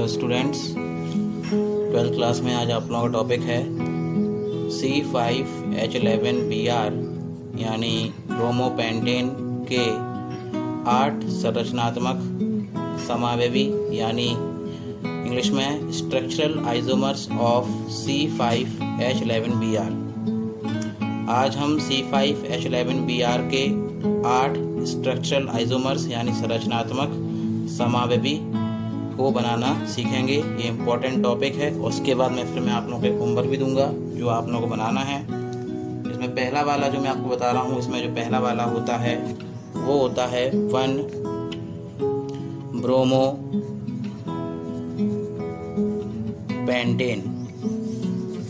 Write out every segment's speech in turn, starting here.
Hello students, 12th class में आज आप लोगों का टॉपिक है C5H11Br यानी ब्रोमोपेंटेन के 8 संरचनात्मक समावेवी यानी इंग्लिश में स्ट्रक्चरल आइसोमर्स ऑफ C5H11Br। आज हम C5H11Br के 8 स्ट्रक्चरल आइसोमर्स यानी संरचनात्मक समावेवी को बनाना सीखेंगे। ये इम्पोर्टेंट टॉपिक है। उसके बाद मैं आप लोगों को एक होमवर्क भी दूंगा जो आप लोगों को बनाना है। इसमें पहला वाला जो मैं आपको बता रहा हूँ, इसमें जो पहला वाला होता है वो होता है 1 ब्रोमो पेंटेन।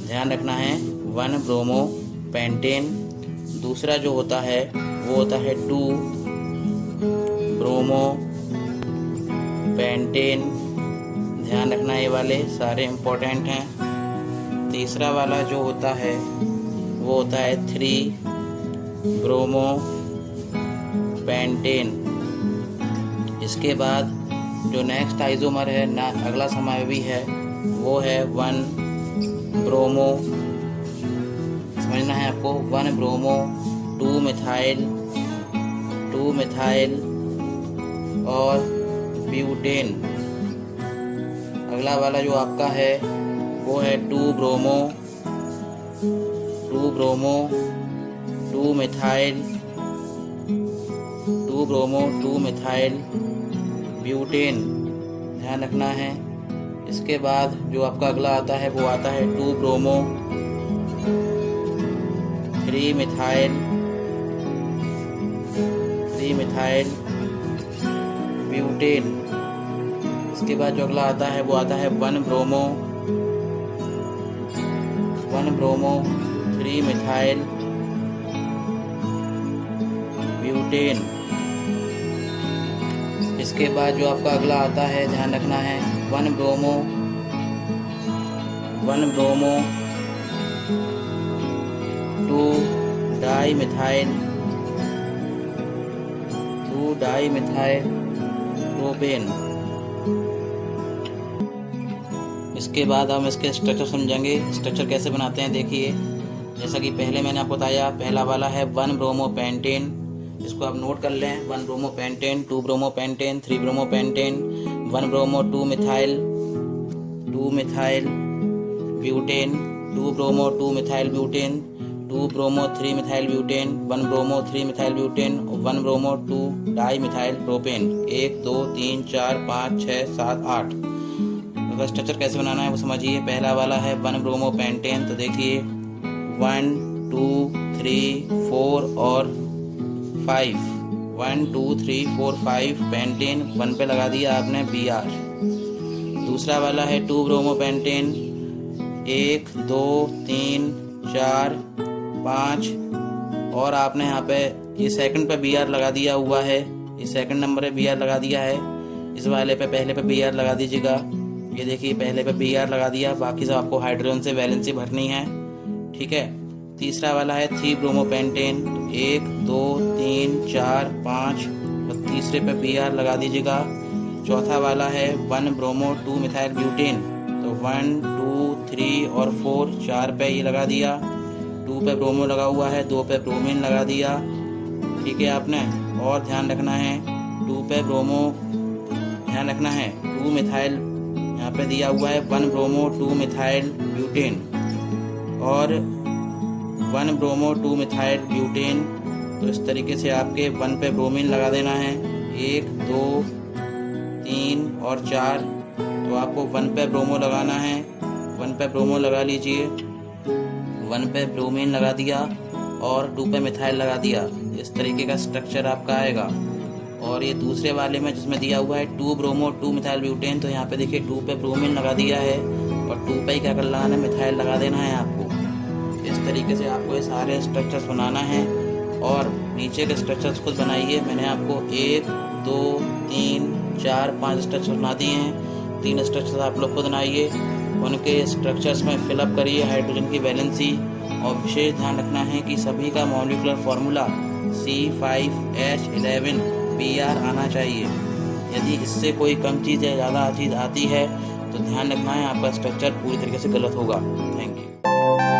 ध्यान रखना है 1 ब्रोमो पेंटेन। दूसरा जो होता है वो होता है 2 ब्रोमो पेंटेन। ध्यान रखना, ये वाले सारे इम्पोर्टेंट हैं। तीसरा वाला जो होता है वो होता है 3 ब्रोमो पेंटेन। इसके बाद जो नेक्स्ट आइसोमर है ना, अगला समावेवी है वो है 1 ब्रोमो। समझना है आपको, 1 ब्रोमो 2 मिथाइल और ब्यूटेन। अगला वाला जो आपका है वो है 2 ब्रोमो 2 मिथाइल ब्यूटेन। ध्यान रखना है। इसके बाद जो आपका अगला आता है वो आता है 2 ब्रोमो 3 मिथाइल ब्यूटेन। इसके बाद जो अगला आता है वो आता है 1 ब्रोमो 3 मिथाइल ब्यूटेन। इसके बाद जो आपका अगला आता है, ध्यान रखना है 1 ब्रोमो 2 डाइमिथाइल प्रोपेन। इसके बाद हम इसके स्ट्रक्चर समझेंगे। स्ट्रक्चर कैसे बनाते हैं देखिए। जैसा कि पहले मैंने आपको बताया, पहला वाला है 1 ब्रोमो पेंटेन। इसको आप नोट कर लें। 1 bromo pentane, 2 bromo pentane, 3 bromo pentane, 1 bromo 2 methyl butane, 2 bromo 2 methyl butane, 2 bromo 3 methyl butane, 1 bromo 3 methyl butane और 1 ब्रोमो 2 डाई मिथाइल प्रोपेन। 1 2 3 4 5 6 7 8। तो स्ट्रक्चर कैसे बनाना है वो समझिए। पहला वाला है 1 ब्रोमो पेंटेन। तो देखिए 1 2 3 4 और 5, 1 2 3 4 5 पेंटेन 1 पे लगा दिया आपने Br। दूसरा वाला है 2 ब्रोमो पेंटेन। 1 2 3 4 5 और आपने यहाँ पे ये सेकंड पे Br लगा दिया हुआ है। ये सेकंड नंबर पे Br लगा दिया है। इस वाले पे पहले पे Br लगा दीजिएगा। ये देखिए पहले पे Br लगा दिया, बाकी सब आपको हाइड्रोजन से वैलेंसी भरनी है। ठीक है। तीसरा वाला है 3 ब्रोमो पेंटेन। 1 2 3 4 5 और तीसरे पे Br लगा दीजिएगा। चौथा वाला है 1 ब्रोमो 2 मिथाइल ब्यूटेन। तो 1 2 3 और 4 4 पे ये लगा दिया। 2 पे ब्रोमो लगा हुआ है, 2 पे ब्रोमीन लगा दिया। ठीक है आपने। और ध्यान रखना है 2 पे ब्रोमो, ध्यान रखना है 2 मिथाइल यहाँ पे दिया हुआ है 1 ब्रोमो 2 मिथाइल ब्यूटेन और 1 ब्रोमो 2 मिथाइल ब्यूटेन। तो इस तरीके से आपके 1 पे ब्रोमीन लगा देना है। 1 2 3 और 4। तो आपको 1 पे ब्रोमो लगाना है। 1 पे ब्रोमो लगा लीजिए। 1 पे ब्रोमीन लगा दिया और 2 पे मिथाइल लगा दिया। इस तरीके का स्ट्रक्चर आपका आएगा। और ये दूसरे वाले में जिसमें दिया हुआ है 2 ब्रोमो 2 मिथाइल ब्यूटेन, तो यहाँ पे देखिए 2 पे ब्रोमीन लगा दिया है और 2 पे ही क्या करना है, मिथाइल लगा देना है आपको। इस तरीके से आपको ये सारे स्ट्रक्चर्स बनाना है और नीचे के स्ट्रक्चर्स खुद बनाइए। मैंने आपको 1 2 3 4 5 स्ट्रक्चर बना दिए हैं। 3 स्ट्रक्चर्स आप लोग खुद बनाइए। उनके स्ट्रक्चर्स में फिलअप करिए हाइड्रोजन की वैलेंसी। और विशेष ध्यान रखना है कि सभी का मॉलिक्यूलर फार्मूला C5H11Br आना चाहिए। यदि इससे कोई कम चीज़ या ज़्यादा चीज़ आती है तो तो ध्यान रखना है, आपका स्ट्रक्चर पूरी तरीके से गलत होगा। Thank you.